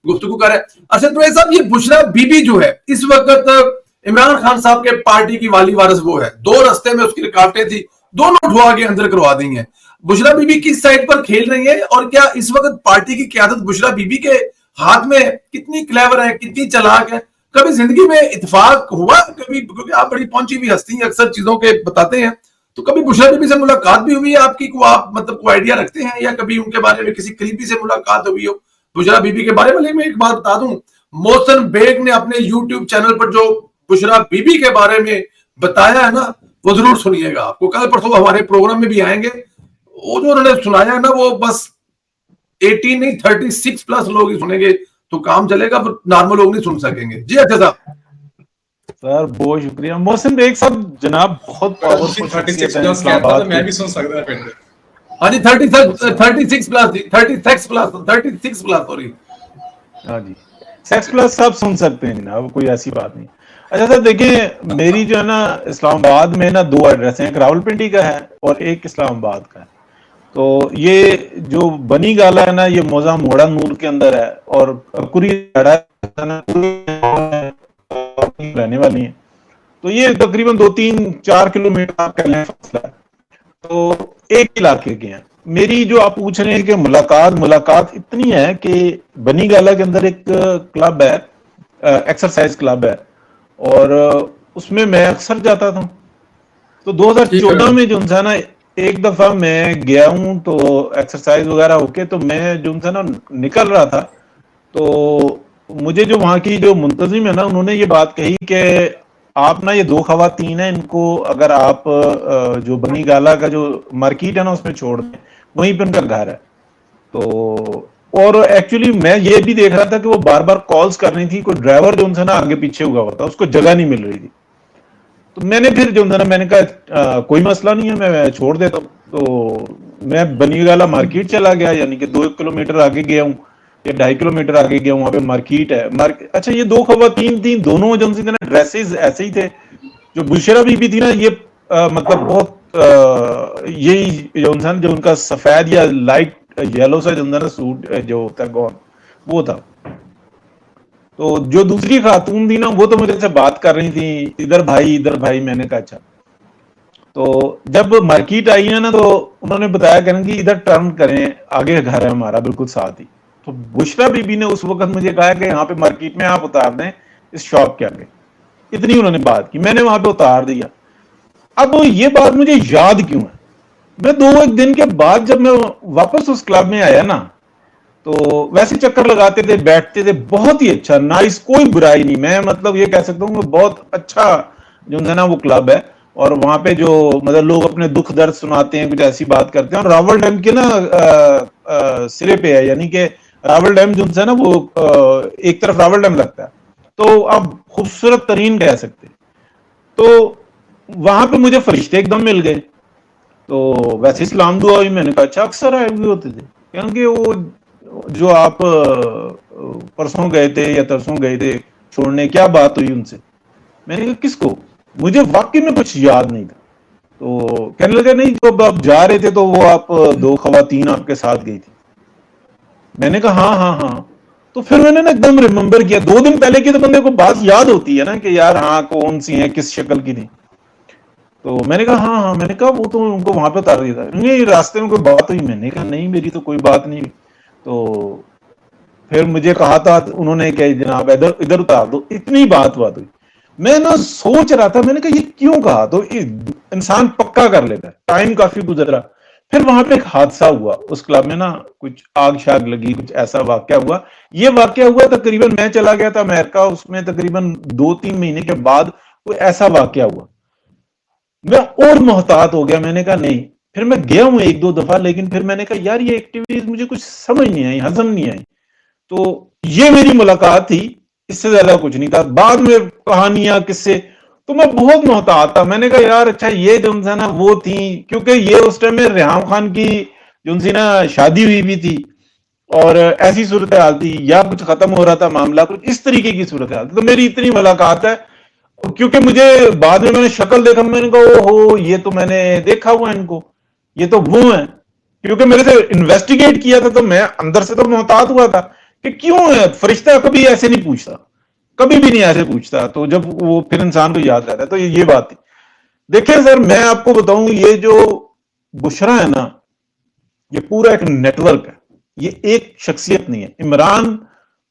گفتگو کر رہے ہیں. ارشد پرویز صاحب, یہ بشرا بی بی جو ہے اس وقت عمران خان صاحب کے پارٹی کی والی وارث وہ ہے, 2 رستے میں اس کی رکاوٹیں تھی, دونوں اٹھوا کے اندر کروا دی ہیں. بشرا بی بی کس سائڈ پر کھیل رہی ہے, اور کیا اس وقت پارٹی کی قیادت بشرا بی بی کے ہاتھ میں کتنی کلیور ہے, کتنی چلاک ہے؟ کبھی زندگی میں اتفاق ہوا کبھی, کیونکہ آپ بڑی پہنچی ہوئی ہستی ہیں, اکثر چیزوں کے بتاتے ہیں, تو کبھی بشرا بی بی سے ملاقات بھی ہوئی ہے آپ کی, کو آپ مطلب کوئی آئیڈیا رکھتے ہیں, یا کبھی ان کے بارے میں کسی قریبی سے ملاقات ہوئی ہو بشرا بی بی کے بارے میں؟ میں ایک بات بتا دوں, محسن بیگ نے اپنے یوٹیوب چینل پر جو بشرا بی بی کے بارے میں بتایا ہے نا, وہ ضرور سنیے گا. آپ کو کل پرسوں ہمارے پروگرام میں بھی آئیں گے, وہ جو انہوں نے سنایا ہے نا, وہ بس 18 نہیں 36 پلس لوگ ہی سنیں گے تو کام چلے گا, نارمل لوگ نہیں سن سکیں گے. جی اچھا صاحب. سر بہت شکریہ محسن بیگ صاحب, جناب بہت پاورفل شخصیت ہے اسلام آباد میں بھی سن سکتا پھر. ہاں جی 36 پلس جی 36 پلس سوری. ہاں جی 6 پلس سب سن سکتے ہیں جناب, کوئی ایسی بات نہیں. اچھا سر دیکھیں, میری جو ہے نا اسلام آباد میں نا 2 ایڈریس ہیں, ایک راول پنڈی کا ہے اور ایک اسلام آباد کا ہے. تو یہ جو بنی گالا ہے نا, یہ موزہ موڑا نور کے اندر ہے, اور کری رہنے والی ہیں. تو یہ تقریباً 2-3-4 کلومیٹر کا فاصلہ ہے. تو ایک علاقے کے ہیں. میری جو آپ پوچھ رہے ہیں کہ ملاقات اتنی ہے کہ بنی گالا کے اندر ایک کلب ہے, ایکسرسائز کلب ہے, اور اس میں اکثر جاتا تھا. تو 2014 میں جو ہے نا ایک دفعہ میں گیا ہوں, تو ایکسرسائز وغیرہ ہو کے تو میں جو ہے نا نکل رہا تھا, تو مجھے جو وہاں کی جو منتظم ہے نا, انہوں نے یہ بات کہی کہ آپ نا یہ 2 خواتین ہیں, ان کو اگر آپ جو بنی گالا کا جو مارکیٹ ہے نا اس میں چھوڑ دیں, وہیں پہ ان کا گھر ہے. تو اور ایکچولی میں یہ بھی دیکھ رہا تھا کہ وہ بار بار کالز کر رہی تھی, کوئی ڈرائیور جو ہے نا آگے پیچھے ہوا ہوا تھا, اس کو جگہ نہیں مل رہی تھی. تو میں نے پھر جو ہے نا میں نے کہا کوئی مسئلہ نہیں ہے, میں چھوڑ دیتا ہوں. تو میں بنی گالا مارکیٹ چلا گیا, یعنی کہ 2 کلومیٹر آگے گیا ہوں یا 2.5 کلومیٹر آگے گیا ہوں, وہاں پہ مارکیٹ ہے. اچھا یہ 2 خواتین تھیں, دونوں جو نا ڈریسز ایسے ہی تھے. جو بشرا بی بی تھی نا, یہ مطلب بہت یہی جو انسان جو ان کا سفید یا لائٹ یلو سا جو سوٹ جو ہوتا ہے گون, وہ تھا. تو جو دوسری خاتون تھی نا, وہ تو مجھے سے بات کر رہی تھی, ادھر بھائی. میں نے کہا اچھا. تو جب مارکیٹ آئی ہے نا, تو انہوں نے بتایا کہ ادھر ٹرن کریں, آگے گھر ہے ہمارا بالکل ساتھ ہی. تو بشرا بی بی نے اس وقت مجھے کہا کہ یہاں پہ مارکیٹ میں آپ اتار دیں اس شاپ کے آگے. اتنی انہوں نے بات کی, میں نے وہاں پہ اتار دیا. اب یہ بات مجھے یاد کیوں ہے, میں 2 دن کے بعد جب میں واپس اس کلب میں آیا نا, تو ویسے چکر لگاتے تھے, بیٹھتے تھے, بہت ہی اچھا, نائس, کوئی برائی نہیں. میں مطلب یہ کہہ سکتا ہوں کہ بہت اچھا جو ہے نا وہ کلب ہے. اور وہاں پہ جو مطلب لوگ اپنے دکھ درد سناتے ہیں, کچھ ایسی بات کرتے ہیں. اور راول ڈیم کے نا سرے پہ ہے, یعنی کہ راول ڈیم جو ہے نا وہ ایک طرف راول ڈیم لگتا ہے, تو آپ خوبصورت ترین کہہ سکتے. تو وہاں پہ مجھے فرشتے ایک دم مل گئے. تو ویسے اسلام دعا ہوئی, میں نے کہا اچھا اکثر آئے ہوئے ہوتے تھے, کیونکہ وہ جو آپ پرسوں گئے تھے یا ترسوں گئے تھے چھوڑنے, کیا بات ہوئی ان سے؟ میں نے کہا کس کو؟ مجھے واقعی میں کچھ یاد نہیں تھا. تو کہنے لگا نہیں, جب آپ جا رہے تھے تو وہ آپ 2 خواتین آپ کے ساتھ گئی تھی. میں نے کہا ہاں. تو پھر میں نے نا ایک دم ریممبر کیا, 2 دن پہلے کی تو بندے کو بات یاد ہوتی ہے نا کہ یار ہاں کون سی ہیں, کس شکل کی تھی. تو میں نے کہا ہاں. میں نے کہا وہ تو ان کو وہاں پہ اتار دیا تھا. نہیں راستے میں کوئی بات ہوئی؟ میں نے کہا نہیں, میری تو کوئی بات نہیں. تو پھر مجھے کہا تھا انہوں نے کہ جناب ادھر اتار دو. اتنی بات ہوئی. میں نا سوچ رہا تھا, میں نے کہا یہ کیوں کہا, تو انسان پکا کر لیتا ہے. ٹائم کافی گزرا, پھر وہاں پہ ایک حادثہ ہوا اس کلب میں نا, کچھ آگ شاگ لگی, کچھ ایسا واقعہ ہوا. یہ واقعہ ہوا تقریباً, میں چلا گیا تھا امریکہ, اس میں تقریباً 2-3 مہینے کے بعد کوئی ایسا واقعہ ہوا. میں اور محتاط ہو گیا. میں نے کہا نہیں. پھر میں گیا ہوں 1-2 دفعہ, لیکن پھر میں نے کہا یار یہ ایکٹیویٹیز مجھے کچھ سمجھ نہیں آئی, ہضم نہیں آئی. تو یہ میری ملاقات تھی, اس سے زیادہ کچھ نہیں تھا. بعد میں کہانیاں قصے, تو میں بہت محتاط تھا. میں نے کہا یار اچھا یہ جو ہے نا وہ تھی, کیونکہ یہ اس ٹائم میں ریحام خان کی جو سی نا شادی ہوئی بھی تھی, اور ایسی صورتحال تھی, یا کچھ ختم ہو رہا تھا معاملہ, کچھ اس طریقے کی صورتحال تھی. تو میری اتنی ملاقات ہے, کیونکہ مجھے بعد میں نے شکل دیکھا, میں نے کہا اوہو یہ تو میں نے دیکھا ہوا ان کو, یہ تو وہ ہیں. کیونکہ میرے سے انویسٹیگیٹ کیا تھا, تو میں اندر سے تو محتاط ہوا تھا کہ کیوں ہے فرشتہ کبھی ایسے نہیں پوچھتا, کبھی بھی نہیں ایسے پوچھتا, تو جب وہ پھر انسان کو یاد رہتا ہے. تو یہ بات تھی. دیکھیں سر, میں آپ کو بتاؤں, یہ جو بشرا ہے نا, یہ پورا ایک نیٹ ورک ہے, یہ ایک شخصیت نہیں ہے. عمران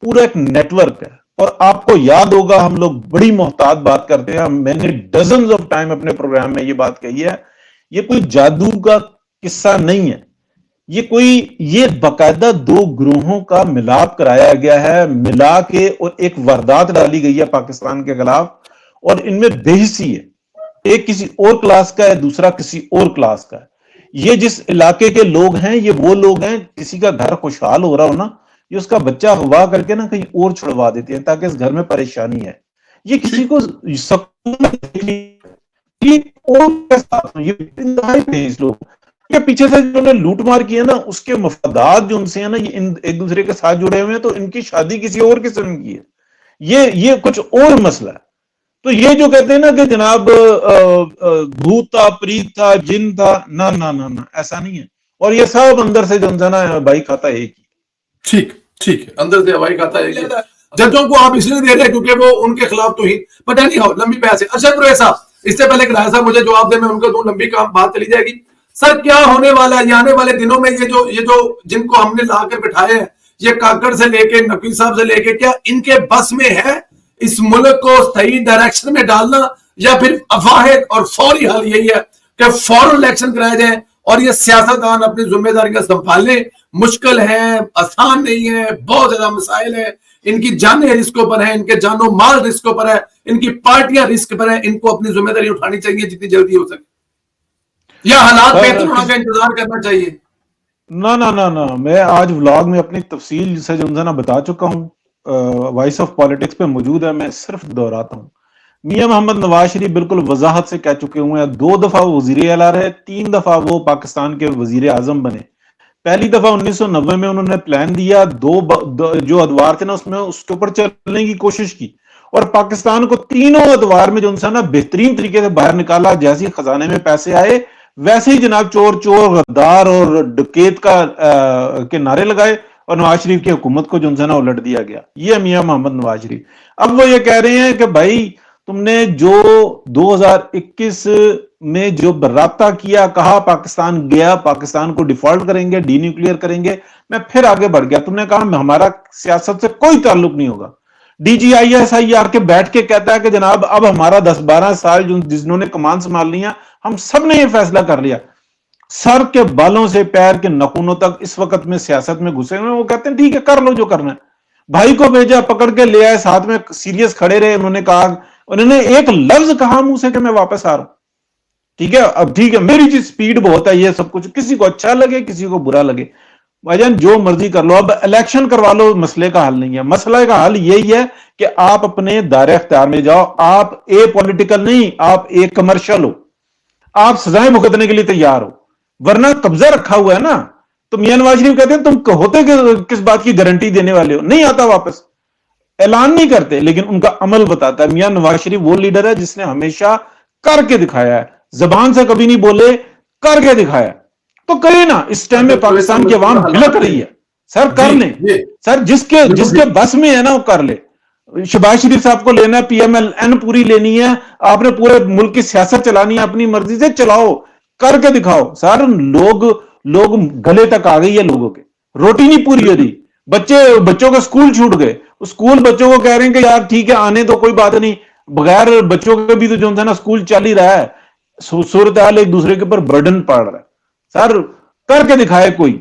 پورا ایک نیٹ ورک ہے. اور آپ کو یاد ہوگا ہم لوگ بڑی محتاط بات کرتے ہیں, میں نے ڈزنز آف ٹائم اپنے پروگرام میں یہ بات کہی ہے, یہ کوئی جادو کا قصہ نہیں ہے, یہ باقاعدہ دو گروہوں کا ملاپ کرایا گیا ہے, ملا کے اور ایک واردات ڈالی گئی ہے پاکستان کے خلاف, اور ان میں بے حسی ہے. ایک کسی اور کلاس کا ہے, دوسرا کسی اور کلاس کا ہے. یہ جس علاقے کے لوگ ہیں, یہ وہ لوگ ہیں کسی کا گھر خوشحال ہو رہا ہو نا, یہ اس کا بچہ اغوا کر کے نا کہیں اور چھڑوا دیتے ہیں تاکہ اس گھر میں پریشانی ہے. یہ کسی کو یہ پیچھے سے جو نے لوٹ مار کی ہے نا, اس کے مفادات جو ان سے ہیں نا, یہ ایک دوسرے کے ساتھ جڑے ہوئے ہیں, تو ان کی شادی کسی اور قسم کی ہے, یہ کچھ اور مسئلہ ہے. تو یہ جو کہتے ہیں نا کہ جناب بھوت تھا, پریت تھا, جن تھا, نہ نہ نہ نہ, ایسا نہیں ہے. اور یہ سب اندر سے جو نا بھائی کھاتا ایک ہی. ٹھیک ٹھیک ہے, اندر سے ہوائی کھاتا ہے. ججوں کو آپ اس لیے دے رہے ہیں کیونکہ وہ ان کے خلاف تو ہی پتہ نہیں ہو لمبی بحث ہے. ارشد رویہ صاحب, اس سے پہلے کہ راجہ صاحب مجھے جواب دیں, میں ان کو دوں, لمبی کام بات چلی جائے گی. سر کیا ہونے والا ہے آنے والے دنوں میں, یہ جو جن کو ہم نے لا کر بٹھائے ہیں, یہ کاکڑ سے لے کے نقوی صاحب سے لے کے, کیا ان کے بس میں ہے اس ملک کو صحیح ڈائریکشن میں ڈالنا, یا پھر واحد اور فوری حل یہی ہے کہ فوراً الیکشن کرائے جائیں اور یہ سیاستدان اپنی ذمہ داریاں سنبھالیں؟ مشکل ہے, آسان نہیں ہے, بہت زیادہ مسائل ہیں, ان کی جانیں رسکوں پر ہیں, ان کے جان و مال رسکوں پر ہے, ان کی پارٹیاں رسک پر ہیں. ان کو اپنی ذمہ داری اٹھانی چاہیے جتنی جلدی ہو سکے, یا حالات بہتر ہونے کا انتظار کرنا چاہیے؟ نہ میں آج ولاگ میں اپنی تفصیل سے جو نا بتا چکا ہوں, وائس آف پالیٹکس پہ موجود ہے, میں صرف دہراتا ہوں. میاں محمد نواز شریف بالکل وضاحت سے کہہ چکے ہوئے ہیں, 2 دفعہ وہ وزیر اعلیٰ رہے, 3 دفعہ وہ پاکستان کے وزیر اعظم بنے. پہلی دفعہ 1990 میں انہوں نے پلان دیا, جو ادوار تھے نا اس میں اس کے اوپر چلنے کی کوشش کی, اور پاکستان کو تینوں ادوار میں جو انسان نا بہترین طریقے سے باہر نکالا. جیسے خزانے میں پیسے آئے ویسے ہی جناب چور غدار اور ڈکیت کے نعرے لگائے, اور نواز شریف کی حکومت کو جو نا الٹ دیا گیا. یہ میاں محمد نواز شریف. اب وہ یہ کہہ رہے ہیں کہ بھائی تم نے جو 2021 میں جو رابطہ کیا, کہا پاکستان گیا, پاکستان کو ڈیفالٹ کریں گے, ڈی نیوکلیئر کریں گے, میں پھر آگے بڑھ گیا. تم نے کہا ہمارا سیاست سے کوئی تعلق نہیں ہوگا. D G I S I R کے بیٹھ کے کہتا ہے کہ جناب اب ہمارا 10-12 سال جنہوں نے کمان سنبھال لیا, ہم سب نے یہ فیصلہ کر لیا. سر کے بالوں سے پیر کے نخونوں تک اس وقت میں سیاست میں گھسے ہوئے, وہ کہتے ہیں ٹھیک ہے کر لو جو کرنا ہے. بھائی کو بھیجا, پکڑ کے لے آئے, ساتھ میں سیریس کھڑے رہے. انہوں نے ایک لفظ کہا منہ سے کہ میں واپس آ رہا ہوں. ٹھیک ہے, اب ٹھیک ہے, میری چیز سپیڈ بہت ہے, یہ سب کچھ کسی کو اچھا لگے کسی کو برا لگے, بھائی جان جو مرضی کر لو, اب الیکشن کروا لو, مسئلے کا حل نہیں ہے. مسئلہ کا حل یہی ہے کہ آپ اپنے دائرہ اختیار میں جاؤ, آپ پولیٹیکل نہیں, آپ ایک کمرشل ہو, آپ سزائیں بھگتنے کے لیے تیار ہو, ورنہ قبضہ رکھا ہوا ہے نا. تو میاں نواز شریف کہتے ہیں تم ہوتے کس بات کی گارنٹی دینے والے ہو, نہیں آتا واپس. اعلان نہیں کرتے لیکن ان کا عمل بتاتا ہے. میاں نواز شریف وہ لیڈر ہے جس نے ہمیشہ کر کے دکھایا ہے, زبان سے کبھی نہیں بولے, کر کے دکھایا. تو کرے نا, اس ٹائم میں پاکستان کی عوام بلک رہی ہے, سر کر لیں. سر جس کے بس میں ہے نا وہ کر لے. شہباز شریف صاحب کو لینا ہے, پی ایم ایل این پوری لینی ہے, آپ نے پورے ملک کی سیاست چلانی ہے, اپنی مرضی سے چلاؤ, کر کے دکھاؤ. سر لوگ گلے تک آ گئی ہے, لوگوں کے روٹی نہیں پوری ہو رہی. بچوں کے سکول چھوٹ گئے, سکول بچوں کو کہہ رہے ہیں کہ یار ٹھیک ہے آنے تو کوئی بات نہیں, بغیر بچوں کے بھی تو جو ہے نا سکول چل ہی رہا ہے. صورتحال ایک دوسرے کے اوپر برڈن پڑ رہا ہے. سر کر کے دکھائے کوئی.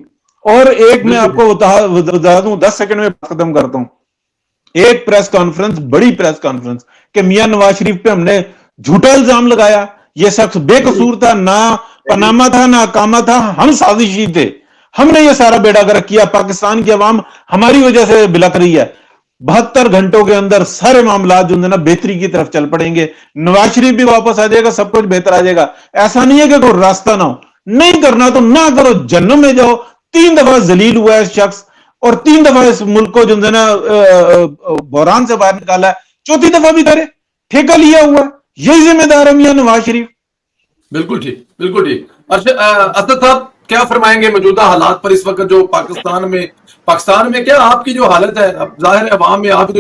اور ایک میں آپ کو بتا دوں, 10 سیکنڈ میں ختم کرتا ہوں, ایک پریس کانفرنس, بڑی پریس کانفرنس کہ میاں نواز شریف پہ ہم نے جھوٹا الزام لگایا, یہ شخص بے قصور تھا, نہ پناما تھا نہ اقامہ تھا, ہم سازشی تھے, ہم نے یہ سارا بیڑا گرک کیا, پاکستان کی عوام ہماری وجہ سے بلک رہی ہے. 72 گھنٹوں کے اندر سارے معاملات جو ہے نا بہتری کی طرف چل پڑیں گے. نواز شریف بھی واپس آ جائے گا, سب کچھ بہتر آ جائے گا. ایسا نہیں ہے کہ کوئی راستہ نہ ہو, نہیں کرنا تو نہ کرو, جہنم میں جاؤ. 3 دفعہ ذلیل ہوا ہے اس شخص, اور 3 دفعہ اس ملک کو جو ہے نا بحران سے باہر نکالا ہے, 4تھی دفعہ بھی کرے, ٹھیکہ لیا ہوا ہے, یہی ذمہ دار ہے میاں نواز شریف. بالکل ٹھیک, بالکل ٹھیک. اسد صاحب کیا فرمائیں گے موجودہ حالات پر اس وقت جو پاکستان میں کیا آپ کی جو حالت ہے، اب ظاہر ہے عوام میں آپ